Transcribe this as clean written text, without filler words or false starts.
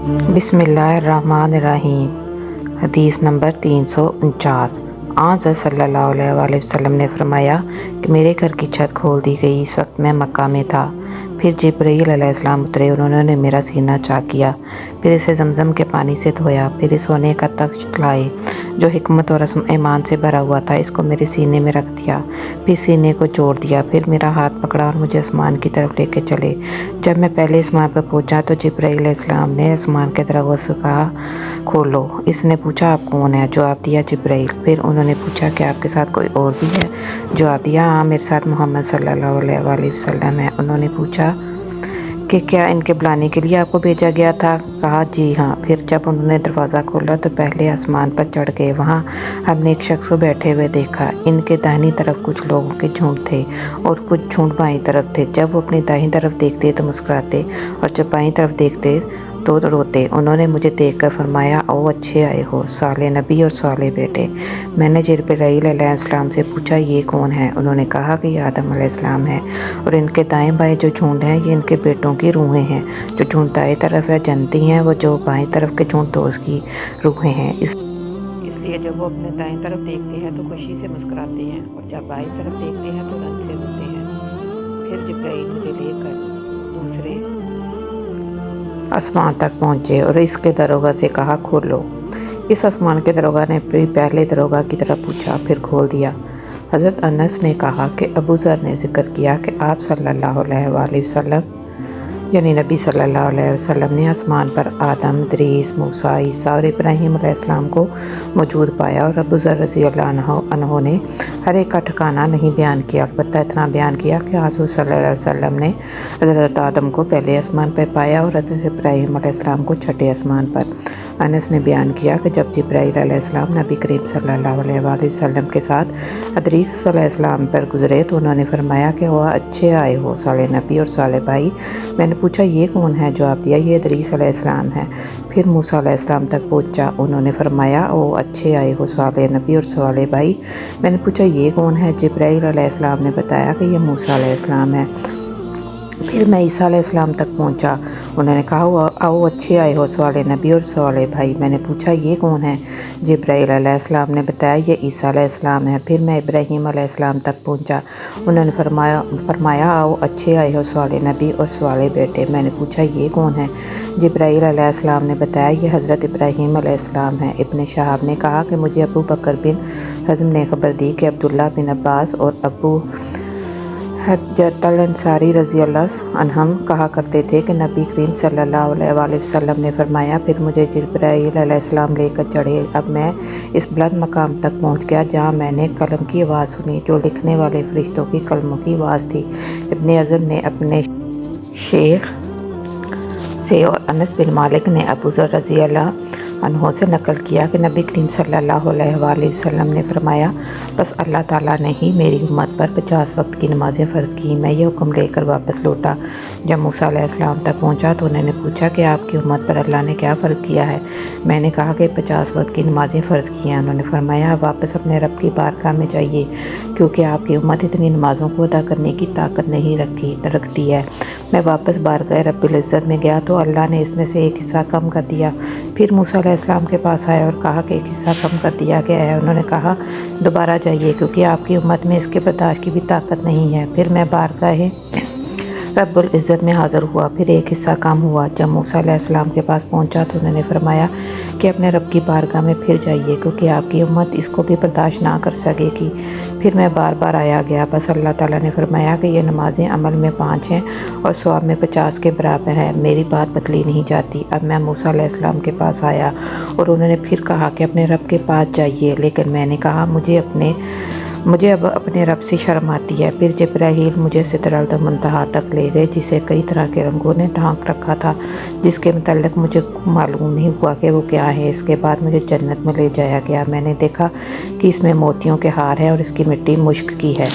بسم اللہ الرحمن الرحیم۔ حدیث نمبر 349۔ آن صلی اللہ علیہ وآلہ وسلم نے فرمایا کہ میرے گھر کی چھت کھول دی گئی، اس وقت میں مکہ میں تھا۔ پھر جبرائیل علیہ السلام اترے اور انہوں نے میرا سینہ چاک کیا، پھر اسے زمزم کے پانی سے دھویا، پھر اس سونے کا تخت لائے جو حکمت اور ایمان سے بھرا ہوا تھا، اس کو میرے سینے میں رکھ دیا، پھر سینے کو جوڑ دیا، پھر میرا ہاتھ پکڑا اور مجھے آسمان کی طرف لے کے چلے۔ جب میں پہلے آسمان پر پہنچا تو جبرائیل علیہ السلام نے آسمان کے دروازے سے کہا، کھولو۔ اس نے پوچھا، آپ کون ہیں؟ جواب دیا، جبرائیل۔ پھر انہوں نے پوچھا کہ آپ کے ساتھ کوئی اور بھی ہے؟ جواب دیا، ہاں، میرے ساتھ محمد صلی اللہ علیہ وآلہ وسلم ہے۔ انہوں نے پوچھا کہ کیا ان کے بلانے کے لیے آپ کو بھیجا گیا تھا؟ کہا، جی ہاں۔ پھر جب انہوں نے دروازہ کھولا تو پہلے آسمان پر چڑھ گئے۔ وہاں ہم نے ایک شخص کو بیٹھے ہوئے دیکھا۔ ان کے داہنی طرف کچھ لوگوں کے جھنڈ تھے اور کچھ جھنڈ بائیں طرف تھے۔ جب وہ اپنی دائیں طرف دیکھتے تو مسکراتے اور جب بائیں طرف دیکھتے تو روتے۔ انہوں نے مجھے دیکھ کر فرمایا، او اچھے آئے ہو، صالح نبی اور صالح بیٹے۔ میں نے جبرائیل علیہ السلام سے پوچھا، یہ کون ہے؟ انہوں نے کہا کہ یہ آدم علیہ السلام ہے، اور ان کے دائیں بائیں جو جھنڈ ہیں یہ ان کے بیٹوں کی روحیں ہیں۔ جو جھنڈ دائیں طرف ہے جنتی ہیں، وہ جو بائیں طرف کے جھنڈ تو اس کی روحیں ہیں۔ اس لیے جب وہ اپنے دائیں طرف دیکھتے ہیں تو خوشی سے مسکراتے ہیں، اور جب بائیں طرف دیکھتے ہیں تو رنج سے روتے ہیں۔ پھر جبرائیل مجھے لے کر دوسرے آسمان تک پہنچے اور اس کے داروغہ سے کہا، کھولو۔ اس آسمان کے داروغہ نے بھی پہلے داروغہ کی طرح پوچھا، پھر کھول دیا۔ حضرت انس نے کہا کہ ابو ذر نے ذکر کیا کہ آپ صلی اللہ علیہ وآلہ وسلم یعنی نبی صلی اللہ علیہ وسلم نے آسمان پر آدم، ادریس، موسیٰ، عیسیٰ اور ابراہیم علیہ السلام کو موجود پایا، اور ابو ذر رضی اللہ عنہ نے ہر ایک کا ٹھکانہ نہیں بیان کیا، البتہ اتنا بیان کیا کہ حضور صلی اللہ علیہ وسلم نے حضرت آدم کو پہلے آسمان پر پایا اور حضرت ابراہیم علیہ السلام کو چھٹے آسمان پر۔ انس نے بیان کیا کہ جب جبرائیل علیہ السلام نبی کریم صلی اللہ علیہ وآلہ وسلم کے ساتھ ادریس علیہ السلام پر گزرے تو انہوں نے فرمایا کہ وہ اچھے آئے ہو، صالح نبی اور صالح بھائی۔ میں نے پوچھا، یہ کون ہے؟ جواب دیا، یہ ادریس علیہ السلام ہے۔ پھر موسیٰ علیہ السلام تک پہنچا۔ انہوں نے فرمایا، او اچھے آئے ہو، صالح نبی اور صالح بھائی۔ میں نے پوچھا، یہ کون ہے؟ جبرائیل علیہ السلام نے بتایا کہ یہ موسیٰ علیہ السلام ہے۔ پھر میں عیسیٰ علیہ السلام تک پہنچا۔ انہوں نے کہا، او اچھے آئے ہو، صالح نبی اور صالح بھائی۔ میں نے پوچھا، یہ کون ہے؟ جبرائیل علیہ السلام نے بتایا، یہ عیسیٰ علیہ السلام ہے۔ پھر میں ابراہیم علیہ السلام تک پہنچا۔ انہوں نے فرمایا، او اچھے آئے ہو، صالح نبی اور صالح بیٹے۔ میں نے پوچھا، یہ کون ہے؟ جبرائیل علیہ السلام نے بتایا، یہ حضرت ابراہیم علیہ السلام ہے۔ ابن شہاب نے کہا کہ مجھے ابو بکر بن حزم نے خبر دی کہ عبداللہ بن عباس اور ابو حجۃ الانصاری رضی اللہ عنہم کہا کرتے تھے کہ نبی کریم صلی اللہ علیہ وآلہ وسلم نے فرمایا، پھر مجھے جبرائیل علیہ السلام لے کر چڑھے۔ اب میں اس بلند مقام تک پہنچ گیا جہاں میں نے قلم کی آواز سنی، جو لکھنے والے فرشتوں کی قلموں کی آواز تھی۔ ابن حزم نے اپنے شیخ سے اور انس بن مالک نے ابو ذر رضی اللہ عنہ سے نقل کیا کہ نبی کریم صلی اللہ علیہ وآلہ وسلم نے فرمایا، بس اللہ تعالیٰ نے ہی میری امت پر 50 وقت کی نمازیں فرض کی۔ میں یہ حکم لے کر واپس لوٹا۔ جب موسیٰ علیہ السلام تک پہنچا تو انہوں نے پوچھا کہ آپ کی امت پر اللہ نے کیا فرض کیا ہے؟ میں نے کہا کہ 50 وقت کی نمازیں فرض کی ہیں۔ انہوں نے فرمایا، آپ واپس اپنے رب کی بارگاہ میں جائیے، کیونکہ آپ کی امت اتنی نمازوں کو ادا کرنے کی طاقت نہیں رکھتی ہے۔ میں واپس بارگاہ رب العزت میں گیا تو اللہ نے اس میں سے ایک حصہ کم کر دیا۔ پھر موسیٰ علیہ السلام کے پاس آیا اور کہا کہ ایک حصہ کم کر دیا گیا ہے۔ انہوں نے کہا، دوبارہ جائیے، کیونکہ آپ کی امت میں اس کے برداشت کی بھی طاقت نہیں ہے۔ پھر میں بارگاہ رب العزت میں حاضر ہوا، پھر ایک حصہ کم ہوا۔ جب موسیٰ علیہ السلام کے پاس پہنچا تو انہوں نے فرمایا کہ اپنے رب کی بارگاہ میں پھر جائیے، کیونکہ آپ کی امت اس کو بھی برداشت نہ کر سکے گی۔ پھر میں بار بار آیا گیا، بس اللہ تعالیٰ نے فرمایا کہ یہ نمازیں عمل میں 5 ہیں اور ثواب میں 50 کے برابر ہیں، میری بات بدلی نہیں جاتی۔ اب میں موسیٰ علیہ السلام کے پاس آیا اور انہوں نے پھر کہا کہ اپنے رب کے پاس جائیے، لیکن میں نے کہا، مجھے اب اپنے رب سے شرم آتی ہے۔ پھر جبرائیل مجھے سدرۃ المنتہا تک لے گئے، جسے کئی طرح کے رنگوں نے ڈھانک رکھا تھا، جس کے متعلق مجھے معلوم نہیں ہوا کہ وہ کیا ہے۔ اس کے بعد مجھے جنت میں لے جایا گیا۔ میں نے دیکھا کہ اس میں موتیوں کے ہار ہیں اور اس کی مٹی مشک کی ہے۔